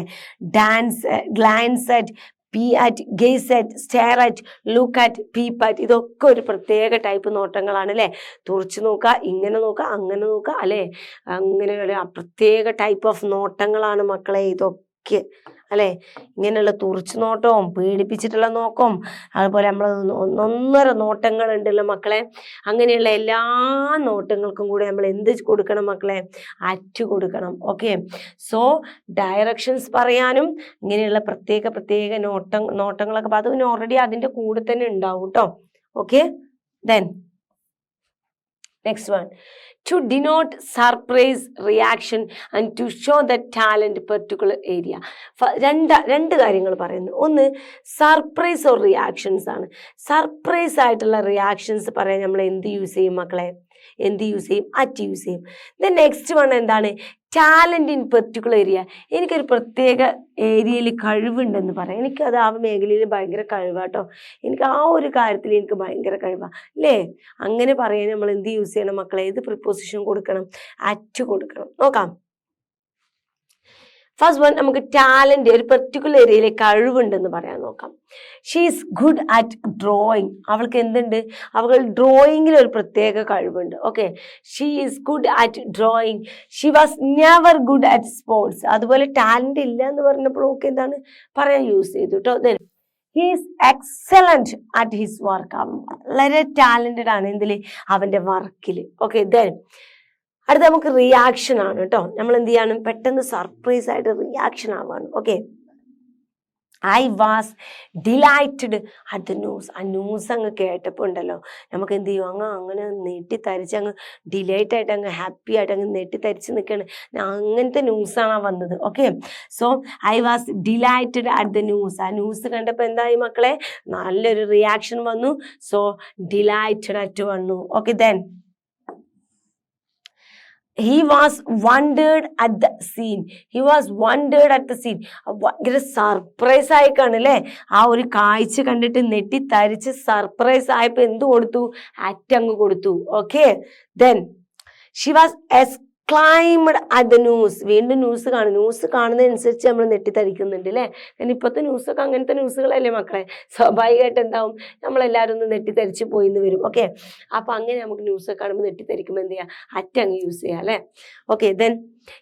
Glance at peer at, gaze at, stare at, look at, peep at. ഇതൊക്കെ ഒരു പ്രത്യേക ടൈപ്പ് നോട്ടങ്ങളാണ് അല്ലേ. തുറച്ചു നോക്കുക, ഇങ്ങനെ നോക്കുക, അങ്ങനെ നോക്കുക അല്ലേ. അങ്ങനെയുള്ള പ്രത്യേക ടൈപ്പ് ഓഫ് നോട്ടങ്ങളാണ് മക്കളെ ഇതൊക്കെ അല്ലെ. ഇങ്ങനെയുള്ള തുറച്ചു നോട്ടവും പേടിപ്പിച്ചിട്ടുള്ള നോക്കവും അതുപോലെ നമ്മൾ ഒന്നൊന്നര നോട്ടങ്ങൾ ഉണ്ടല്ലോ മക്കളെ. അങ്ങനെയുള്ള എല്ലാ നോട്ടങ്ങൾക്കും കൂടെ നമ്മൾ എന്ത് കൊടുക്കണം മക്കളെ? അറ്റ് കൊടുക്കണം. ഓക്കെ, സോ ഡയറക്ഷൻസ് പറയാനും ഇങ്ങനെയുള്ള പ്രത്യേക നോട്ടങ്ങളൊക്കെ അത് പിന്നെ ഓൾറെഡി അതിൻ്റെ കൂടെ തന്നെ ഉണ്ടാവും കേട്ടോ. Okay, then next one, to denote surprise reaction and to show the talent particular area. രണ്ട് കാര്യങ്ങൾ പറയുന്നു. ഒന്ന് സർപ്രൈസ് ഓർ റിയാക്ഷൻസ് ആണ്. സർപ്രൈസ് ആയിട്ടുള്ള റിയാക്ഷൻസ് പറയാൻ നമ്മൾ എന്ത് യൂസ് ചെയ്യും മക്കളെ? എന്ത് യൂസ് ചെയ്യും? അറ്റ് യൂസ് ചെയ്യും. ദെൻ നെക്സ്റ്റ് വൺ എന്താണ്? Talent in particular area. എനിക്കൊരു പ്രത്യേക ഏരിയയിൽ കഴിവുണ്ടെന്ന് പറയാം. എനിക്കത് ആ മേഖലയിൽ ഭയങ്കര കഴിവാട്ടോ. എനിക്ക് ആ ഒരു കാര്യത്തിൽ എനിക്ക് ഭയങ്കര കഴിവാണ് അല്ലേ. അങ്ങനെ പറയാൻ നമ്മൾ എന്ത് യൂസ് ചെയ്യണം മക്കളെ? ഏത് പ്രിപ്പോസിഷൻ കൊടുക്കണം? അറ്റ് കൊടുക്കണം. നോക്കാം. ഫസ്റ്റ് വൺ, നമുക്ക് ടാലന്റ്, ഒരു പെർട്ടിക്കുലർ ഏരിയയിൽ കഴിവുണ്ടെന്ന് പറയാൻ നോക്കാം. She is good at drawing. അവൾക്ക് എന്തുണ്ട്? അവൾ ഡ്രോയിങ്ങിൽ ഒരു പ്രത്യേക കഴിവുണ്ട്. Okay, she is good at drawing. She was never good at sports. അതുപോലെ ടാലന്റ് ഇല്ല എന്ന് പറഞ്ഞപ്പോൾ ഓക്കെ എന്താണ് പറയാൻ യൂസ് ചെയ്തു കേട്ടോ. Then he is excellent at his work. അവൻ വളരെ ടാലന്റഡ് ആണ് എന്തിൽ? അവന്റെ വർക്കിൽ. ഓക്കെ, ദെൻ അടുത്ത നമുക്ക് റിയാക്ഷൻ ആണ് കേട്ടോ. നമ്മൾ എന്ത് ചെയ്യണം? പെട്ടെന്ന് സർപ്രൈസ് ആയിട്ട് റിയാക്ഷൻ ആവാണ്. Okay, I was delighted at the news. ആ ന്യൂസ് അങ്ങ് കേട്ടപ്പോൾ ഉണ്ടല്ലോ നമുക്ക് എന്ത് ചെയ്യും? അങ്ങനെ നെട്ടിത്തരിച്ച് അങ്ങ് ഡിലൈറ്റ് ആയിട്ട് അങ്ങ് ഹാപ്പി ആയിട്ട് അങ്ങ് നെട്ടിത്തരിച്ച് നിൽക്കുകയാണ്. അങ്ങനത്തെ ന്യൂസാണ് വന്നത്. Okay, so I was delighted at the news. ആ ന്യൂസ് കണ്ടപ്പോൾ എന്തായി മക്കളെ? നല്ലൊരു റിയാക്ഷൻ വന്നു. സോ ഡിലൈറ്റഡ് അറ്റ് വന്നു. Okay, then he was wondered at the scene. He was wondered at the scene. ഭയങ്കര സർപ്രൈസ് ആയി കാണല്ലേ. ആ ഒരു കാഴ്ച കണ്ടിട്ട് നെട്ടിത്തരിച്ച് സർപ്രൈസ് ആയപ്പോ എന്ത് കൊടുത്തു? അറ്റ് അങ്ങ് കൊടുത്തു. Okay, then she was exclaimed at the news. വീണ്ടും ന്യൂസ് കാണും. ന്യൂസ് കാണുന്നതനുസരിച്ച് നമ്മൾ നെട്ടിത്തരിക്കുന്നുണ്ട് അല്ലേ. കാരണം ഇപ്പോഴത്തെ ന്യൂസൊക്കെ അങ്ങനത്തെ ന്യൂസുകളല്ലേ മക്കളെ. സ്വാഭാവികമായിട്ട് എന്താവും? നമ്മളെല്ലാവരും ഒന്ന് നെട്ടിത്തരിച്ച് പോയിന്ന് വരും. ഓക്കെ, അപ്പൊ അങ്ങനെ നമുക്ക് ന്യൂസ് കാണുമ്പോൾ നെട്ടിത്തരിക്കുമ്പോൾ എന്ത് ചെയ്യാം? അറ്റ് അങ്ങ് യൂസ് ചെയ്യാം അല്ലെ. Okay, then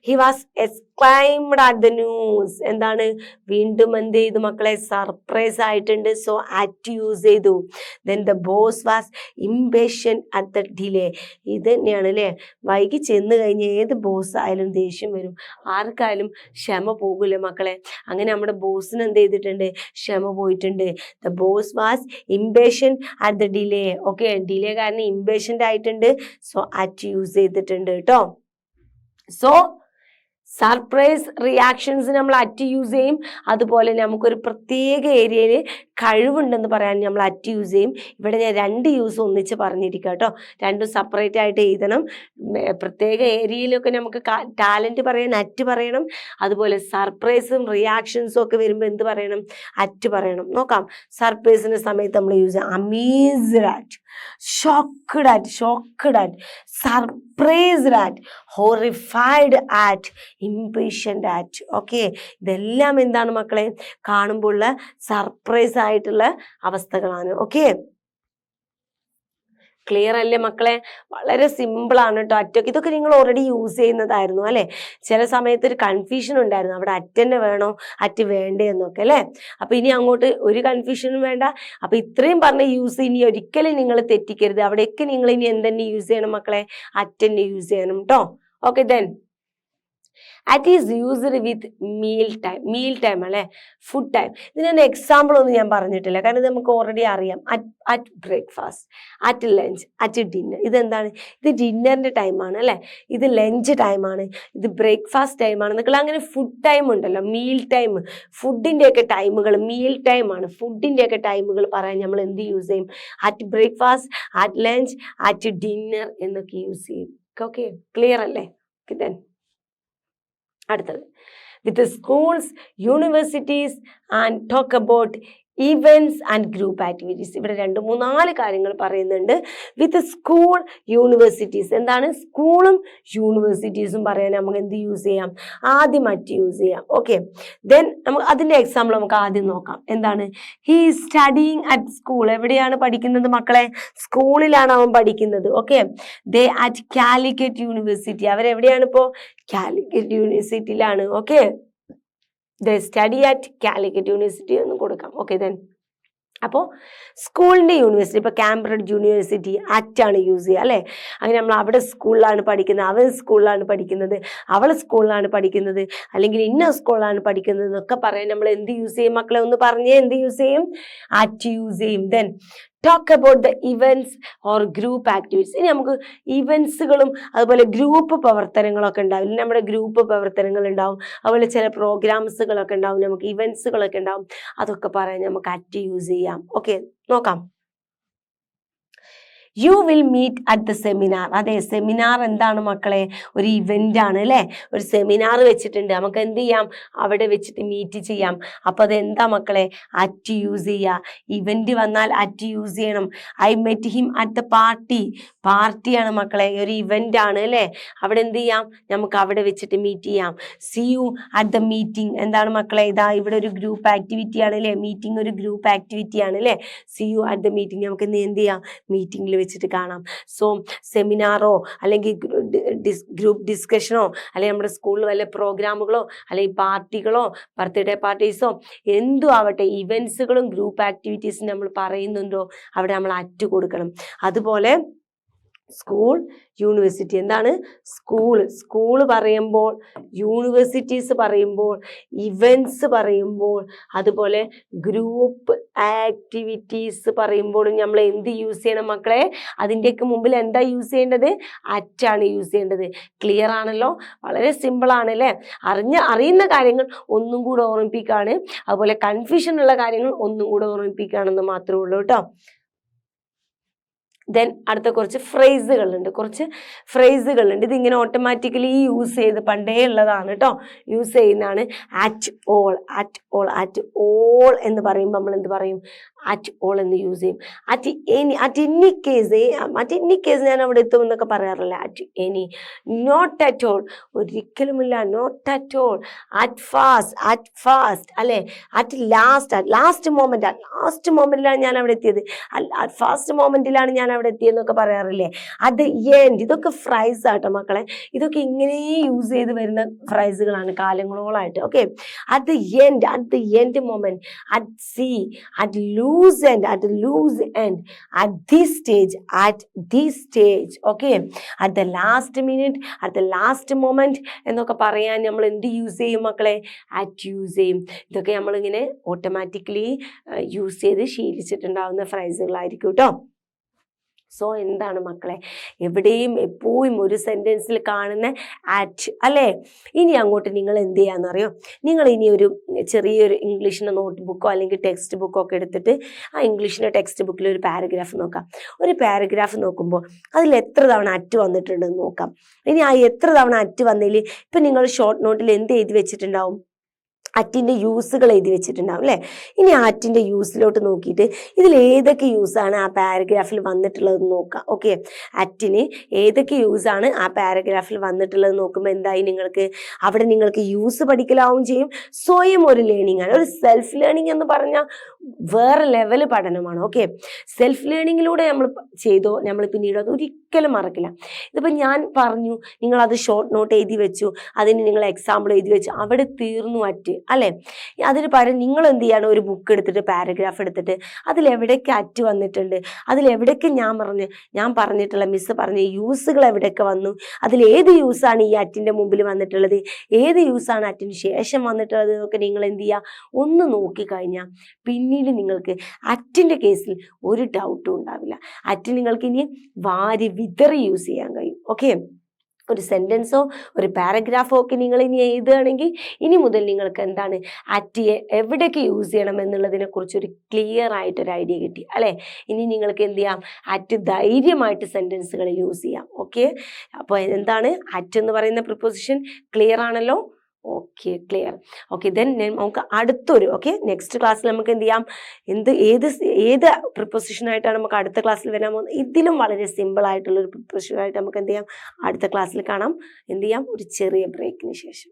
he was exclaimed at the news. എന്താണ്? വീണ്ടും എന്ത് ചെയ്തു മക്കളെ? സർപ്രൈസ് ആയിട്ടുണ്ട്. സോ അറ്റ് യൂസ് ചെയ്തു. then the boss was impatient at the delay. ഇത് തന്നെയാണ് അല്ലേ. വൈകി ചെന്ന് കഴിഞ്ഞ് ഏത് ബോസ് ആയാലും ദേഷ്യം വരും. ആർക്കായാലും ക്ഷമ പോകില്ല മക്കളെ. അങ്ങനെ നമ്മുടെ ബോസിന് എന്ത് ചെയ്തിട്ടുണ്ട്? ക്ഷമ പോയിട്ടുണ്ട്. the boss was impatient at the delay. Okay, delay കാരണം ഇംപേഷ്യന്റ് ആയിട്ടുണ്ട്. സോ അറ്റ് യൂസ് ചെയ്തിട്ടുണ്ട് കേട്ടോ. സോ സർപ്രൈസ് റിയാക്ഷൻസ് നമ്മൾ അറ്റ് യൂസ് ചെയ്യും. അതുപോലെ നമുക്കൊരു പ്രത്യേക ഏരിയയിൽ കഴിവുണ്ടെന്ന് പറയാൻ നമ്മൾ അറ്റ് യൂസ് ചെയ്യും. ഇവിടെ ഞാൻ രണ്ട് യൂസ് ഒന്നിച്ച് പറഞ്ഞിരിക്കുക കേട്ടോ. രണ്ടും സെപ്പറേറ്റ് ആയിട്ട് എഴുതണം. പ്രത്യേക ഏരിയയിലൊക്കെ നമുക്ക് ടാലന്റ് പറയാൻ അറ്റ് പറയണം. അതുപോലെ സർപ്രൈസും റിയാക്ഷൻസും ഒക്കെ വരുമ്പോൾ എന്ത് പറയണം? അറ്റ് പറയണം. നോക്കാം. സർപ്രൈസിന്റെ സമയത്ത് നമ്മൾ യൂസ് ചെയ്യാം amazed at, shocked at, surprised at, horrified at, impatient at. Okay, ഇതെല്ലാം എന്താണ് മക്കളെ? കാണുമ്പോൾ ഉള്ള സർപ്രൈസ് ആയിട്ടുള്ള അവസ്ഥകളാണ്. ഓക്കെ, ക്ലിയർ അല്ലേ മക്കളെ? വളരെ സിമ്പിൾ ആണ് കേട്ടോ. അറ്റൊക്കെ ഇതൊക്കെ നിങ്ങൾ ഓൾറെഡി യൂസ് ചെയ്യുന്നതായിരുന്നു അല്ലെ. ചില സമയത്ത് ഒരു കൺഫ്യൂഷൻ ഉണ്ടായിരുന്നു, അവിടെ അറ്റ് തന്നെ വേണോ അറ്റ് വേണ്ടേ എന്നൊക്കെ അല്ലേ. അപ്പൊ ഇനി അങ്ങോട്ട് ഒരു കൺഫ്യൂഷനും വേണ്ട. അപ്പൊ ഇത്രയും പറഞ്ഞ യൂസ് ഇനി ഒരിക്കലും നിങ്ങൾ തെറ്റിക്കരുത്. അവിടെയൊക്കെ നിങ്ങൾ ഇനി എന്തെന്നെ യൂസ് ചെയ്യണം മക്കളെ? അറ്റ് തന്നെ യൂസ് ചെയ്യണം കേട്ടോ. Okay, then at is used with meal time അല്ലെ, ഫുഡ് ടൈം. ഇതിനൊരു എക്സാമ്പിൾ ഒന്നും ഞാൻ പറഞ്ഞിട്ടില്ല, കാരണം ഇത് നമുക്ക് ഓൾറെഡി അറിയാം. At breakfast, at lunch, at dinner. ഇതെന്താണ്? ഇത് ഡിന്നറിന്റെ ടൈമാണ് അല്ലെ, ഇത് ലഞ്ച് ടൈമാണ്, ഇത് ബ്രേക്ക്ഫാസ്റ്റ് ടൈമാണ് എന്നൊക്കെ. അങ്ങനെ ഫുഡ് ടൈം ഉണ്ടല്ലോ, മീൽ ടൈം. ഫുഡിൻ്റെയൊക്കെ ടൈമുകൾ മീൽ ടൈമാണ്. ഫുഡിൻ്റെയൊക്കെ ടൈമുകൾ പറയാൻ നമ്മൾ എന്ത് യൂസ് ചെയ്യും? At breakfast, at lunch, at dinner എന്നൊക്കെ യൂസ് ചെയ്യും. ഓക്കെ, ക്ലിയർ അല്ലേ? ദെൻ അടുത്തത്, with schools, universities and talk about events and group activities. ഇവിടെ 2-3-4 കാര്യങ്ങൾ പറയുന്നുണ്ട്. വിത്ത് സ്കൂൾ യൂണിവേഴ്സിറ്റീസ്, എന്താണ് സ്കൂളും യൂണിവേഴ്സിറ്റീസും പറയാൻ നമുക്ക് എന്ത് യൂസ് ചെയ്യാം? ആദ്യം അറ്റ് യൂസ് ചെയ്യാം. ഓക്കെ, ദെൻ നമുക്ക് അതിന്റെ എക്സാമ്പിൾ നമുക്ക് ആദ്യം നോക്കാം. എന്താണ്? He is studying at school. എവിടെയാണ് പഠിക്കുന്നത് മക്കളെ? സ്കൂളിലാണ് അവൻ പഠിക്കുന്നത്. Okay, they at Calicut university. അവരെവിടെയാണ് ഇപ്പോ? കാലിക്കറ്റ് യൂണിവേഴ്സിറ്റിയിലാണ്. Okay, they study at Calicut university എന്ന് കൊടുക്കാം. ഓക്കെ, ദെൻ അപ്പോൾ സ്കൂളിൻ്റെ യൂണിവേഴ്സിറ്റി, ഇപ്പോൾ കാംബ്രിഡ്ജ് യൂണിവേഴ്സിറ്റി അറ്റാണ് യൂസ് ചെയ്യുക അല്ലേ? അങ്ങനെ നമ്മൾ അവിടെ സ്കൂളിലാണ് പഠിക്കുന്നത്, അവൻ സ്കൂളിലാണ് പഠിക്കുന്നത്, അവൾ സ്കൂളിലാണ് പഠിക്കുന്നത്, അല്ലെങ്കിൽ ഇന്ന സ്കൂളിലാണ് പഠിക്കുന്നത് എന്നൊക്കെ പറയാൻ നമ്മൾ എന്ത് യൂസ് ചെയ്യും മക്കളെ? ഒന്ന് പറഞ്ഞേ, എന്ത് യൂസ് ചെയ്യും? അറ്റ് യൂസ് ചെയ്യും. Then talk about the events or group activities. ഇനി നമുക്ക് ഇവൻറ്റ്സുകളും അതുപോലെ ഗ്രൂപ്പ് പ്രവർത്തനങ്ങളൊക്കെ ഉണ്ടാവും. നമ്മുടെ ഗ്രൂപ്പ് പ്രവർത്തനങ്ങൾ ഉണ്ടാവും, അതുപോലെ ചില പ്രോഗ്രാംസുകളൊക്കെ ഉണ്ടാവും, നമുക്ക് ഇവൻറ്റ്സുകളൊക്കെ ഉണ്ടാവും. അതൊക്കെ പറയാൻ നമുക്ക് അറ്റ് യൂസ് ചെയ്യാം. ഓക്കെ, നോക്കാം. You will meet at the seminar. അതെ, സെമിനാർ എന്താണ് മക്കളെ? ഒരു ഇവന്റ് ആണ് അല്ലേ? ഒരു സെമിനാർ വെച്ചിട്ടുണ്ട്, നമുക്ക് എന്ത് ചെയ്യാം? അവിടെ വെച്ചിട്ട് മീറ്റ് ചെയ്യാം. അപ്പൊ അത് എന്താ മക്കളെ? അറ്റ് യൂസ് ചെയ്യുക. ഇവന്റ് വന്നാൽ അറ്റ് യൂസ് ചെയ്യണം. I met him at the party. പാർട്ടിയാണ് മക്കളെ, ഒരു ഇവന്റ് ആണ് അല്ലേ? അവിടെ എന്ത് ചെയ്യാം? നമുക്ക് അവിടെ വെച്ചിട്ട് മീറ്റ് ചെയ്യാം. See you at the meeting. എന്താണ് മക്കളെ? ഇതാ ഇവിടെ ഒരു ഗ്രൂപ്പ് ആക്ടിവിറ്റി ആണ് അല്ലേ? മീറ്റിംഗ് ഒരു ഗ്രൂപ്പ് ആക്ടിവിറ്റി ആണ് അല്ലേ? See you at the meeting. നമുക്ക് എന്ത് ചെയ്യാം? മീറ്റിംഗിൽ വെച്ചിട്ട് കാണാം. സോ സെമിനാറോ അല്ലെങ്കിൽ ഗ്രൂപ്പ് ഡിസ്കഷനോ അല്ലെങ്കിൽ നമ്മുടെ സ്കൂളിൽ വല്ല പ്രോഗ്രാമുകളോ അല്ലെങ്കിൽ പാർട്ടികളോ ബർത്ത്ഡേ പാർട്ടീസോ എന്തും ആവട്ടെ, ഇവൻറ്റ്സുകളും ഗ്രൂപ്പ് ആക്ടിവിറ്റീസും നമ്മൾ പറയുന്നുണ്ടോ അവിടെ നമ്മൾ അറ്റ് കൊടുക്കണം. അതുപോലെ സ്കൂൾ യൂണിവേഴ്സിറ്റി, എന്താണ്? സ്കൂൾ പറയുമ്പോൾ, യൂണിവേഴ്സിറ്റീസ് പറയുമ്പോൾ, ഇവൻറ്റ്സ് പറയുമ്പോൾ, അതുപോലെ ഗ്രൂപ്പ് ആക്ടിവിറ്റീസ് പറയുമ്പോഴും നമ്മൾ എന്ത് യൂസ് ചെയ്യണം മക്കളെ? അതിൻ്റെയൊക്കെ മുമ്പിൽ എന്താ യൂസ് ചെയ്യേണ്ടത്? അറ്റാണ് യൂസ് ചെയ്യേണ്ടത്. ക്ലിയർ ആണല്ലോ? വളരെ സിമ്പിൾ ആണ് അല്ലേ? അറിയുന്ന കാര്യങ്ങൾ ഒന്നും കൂടെ ഓർമ്മിപ്പിക്കുകയാണ്, അതുപോലെ കൺഫ്യൂഷൻ ഉള്ള കാര്യങ്ങൾ ഒന്നും കൂടെ ഓർമ്മിപ്പിക്കുകയാണെന്ന് മാത്രമേ ഉള്ളൂ കേട്ടോ. ദെൻ അടുത്ത കുറച്ച് ഫ്രേസുകളുണ്ട്. ഇതിങ്ങനെ ഓട്ടോമാറ്റിക്കലി യൂസ് ചെയ്ത് പണ്ടേ ഉള്ളതാണ് കേട്ടോ, യൂസ് ചെയ്യുന്നതാണ്. അറ്റ് ഓൾ എന്ന് പറയുമ്പോൾ നമ്മൾ എന്ത് പറയും? അറ്റ് ഓൾ എന്ന് യൂസ് ചെയ്യും. അറ്റ് എനി കേസ് ഞാൻ അവിടെ എത്തും എന്നൊക്കെ പറയാറില്ല. At any, not at all, ഒരിക്കലുമില്ല, not at all. At first അല്ലെ? അറ്റ് ലാസ്റ്റ് മൊമെന്റിലാണ് ഞാൻ അവിടെ എത്തിയത്, ഫാസ്റ്റ് മൊമെന്റിലാണ് ഞാൻ അവിടെ എത്തിയെന്നൊക്കെ പറയാറില്ലേ? അത് എൻഡ്. ഇതൊക്കെ ഫ്രൈസ് ആട്ടോ മക്കളെ, ഇതൊക്കെ ഇങ്ങനെ യൂസ് ചെയ്ത് വരുന്ന ഫ്രൈസുകളാണ് കാലങ്ങളോളായിട്ട്. Okay, at the end moment, at sea, at loose end, at this stage, okay, at the last minute, at the last moment എന്നൊക്കെ പറയാൻ നമ്മൾ എന്ത് യൂസ് ചെയ്യും മക്കളെ? അറ്റ് യൂസ് ചെയ്യും. ഇതൊക്കെ നമ്മളിങ്ങനെ ഓട്ടോമാറ്റിക്കലി യൂസ് ചെയ്ത് ശീലിച്ചിട്ടുണ്ടാവുന്ന ഫ്രൈസുകളായിരിക്കും കേട്ടോ. സോ എന്താണ് മക്കളെ? എവിടെയും എപ്പോഴും ഒരു സെന്റൻസിൽ കാണുന്ന അറ്റ് അല്ലേ? ഇനി അങ്ങോട്ട് നിങ്ങൾ എന്ത് ചെയ്യാന്നറിയോ? നിങ്ങൾ ഇനി ഒരു ചെറിയൊരു ഇംഗ്ലീഷിൻ്റെ നോട്ട് ബുക്കോ അല്ലെങ്കിൽ ടെക്സ്റ്റ് ബുക്കോ ഒക്കെ എടുത്തിട്ട് ആ ഇംഗ്ലീഷിൻ്റെ ടെക്സ്റ്റ് ബുക്കിൽ ഒരു പാരഗ്രാഫ് നോക്കാം. ഒരു പാരഗ്രാഫ് നോക്കുമ്പോൾ അതിൽ എത്ര തവണ അറ്റ് വന്നിട്ടുണ്ടെന്ന് നോക്കാം. ഇനി ആ എത്ര തവണ അറ്റ് വന്നതിൽ ഇപ്പം നിങ്ങൾ ഷോർട്ട് നോട്ടിൽ എന്ത് എഴുതി വെച്ചിട്ടുണ്ടാവും? അറ്റിൻ്റെ യൂസുകൾ എഴുതി വെച്ചിട്ടുണ്ടാവും അല്ലേ? ഇനി അറ്റിൻ്റെ യൂസിലോട്ട് നോക്കിയിട്ട് ഇതിൽ ഏതൊക്കെ യൂസാണ് ആ പാരഗ്രാഫിൽ വന്നിട്ടുള്ളത് നോക്കാം. ഓക്കെ, അറ്റിന് ഏതൊക്കെ യൂസാണ് ആ പാരഗ്രാഫിൽ വന്നിട്ടുള്ളത് നോക്കുമ്പോൾ എന്തായി? അവിടെ നിങ്ങൾക്ക് യൂസ് പഠിക്കലാവും ചെയ്യും, സ്വയം ഒരു ലേണിംഗ് ആണ്. ഒരു സെൽഫ് ലേണിംഗ് എന്ന് പറഞ്ഞാൽ വേറെ ലെവൽ പഠനമാണ്. ഓക്കെ, സെൽഫ് ലേണിങ്ങിലൂടെ നമ്മൾ ചെയ്തോ നമ്മൾ പിന്നീട് അത് ഒരിക്കലും മറക്കില്ല. ഇതിപ്പോൾ ഞാൻ പറഞ്ഞു, നിങ്ങളത് ഷോർട്ട് നോട്ട് എഴുതി വെച്ചു, അതിന് നിങ്ങൾ എക്സാമ്പിൾ എഴുതി വെച്ചു, അവിടെ തീർന്നു അറ്റ് അല്ലേ? അതിന് പകരം നിങ്ങൾ എന്ത് ചെയ്യാണ്? ഒരു ബുക്ക് എടുത്തിട്ട് പാരഗ്രാഫ് എടുത്തിട്ട് അതിലെവിടേക്ക് അറ്റ് വന്നിട്ടുണ്ട്, അതിലെവിടേക്ക് ഞാൻ പറഞ്ഞിട്ടുള്ള മിസ് പറഞ്ഞ യൂസുകൾ എവിടെയൊക്കെ വന്നു, അതിലേത് യൂസാണ് ഈ അറ്റിൻ്റെ മുമ്പിൽ വന്നിട്ടുള്ളത്, ഏത് യൂസാണ് അറ്റിന് ശേഷം വന്നിട്ടുള്ളത് എന്നൊക്കെ നിങ്ങൾ എന്ത് ചെയ്യുക? ഒന്ന് നോക്കിക്കഴിഞ്ഞാൽ പിന്നീട് നിങ്ങൾക്ക് അറ്റിൻ്റെ കേസിൽ ഒരു ഡൗട്ടും ഉണ്ടാവില്ല. അറ്റ് നിങ്ങൾക്ക് ഇനി വാരി വിതറി യൂസ് ചെയ്യാൻ കഴിയും. ഓക്കെ, ഒരു സെൻറ്റൻസോ ഒരു പാരഗ്രാഫോ ഒക്കെ നിങ്ങൾ ഇനി എഴുതുകയാണെങ്കിൽ ഇനി മുതൽ നിങ്ങൾക്ക് എന്താണ് അറ്റ് എവിടെയൊക്കെ യൂസ് ചെയ്യണം എന്നുള്ളതിനെ കുറിച്ചൊരു ക്ലിയർ ആയിട്ടൊരു ഐഡിയ കിട്ടി അല്ലേ? ഇനി നിങ്ങൾക്ക് എന്ത് ചെയ്യാം? അറ്റ് ധൈര്യമായിട്ട് സെൻറ്റൻസുകളിൽ യൂസ് ചെയ്യാം. ഓക്കെ, അപ്പോൾ എന്താണ് അറ്റ് എന്ന് പറയുന്ന പ്രിപ്പോസിഷൻ? ക്ലിയർ ആണല്ലോ? Okay, clear. ഓക്കെ, ദെൻ നമുക്ക് അടുത്തൊരു നെക്സ്റ്റ് ക്ലാസ്സിൽ നമുക്ക് എന്ത് ചെയ്യാം, ഏത് പ്രിപ്പോസിഷനായിട്ടാണ് നമുക്ക് അടുത്ത ക്ലാസ്സിൽ വരാൻ പോകുന്നത്, ഇതിലും വളരെ സിമ്പിൾ ആയിട്ടുള്ള ഒരു പ്രിപ്പോസിഷനായിട്ട് നമുക്ക് എന്ത് ചെയ്യാം, അടുത്ത ക്ലാസ്സിൽ കാണാം. എന്ത് ചെയ്യാം, ഒരു ചെറിയ ബ്രേക്കിന് ശേഷം.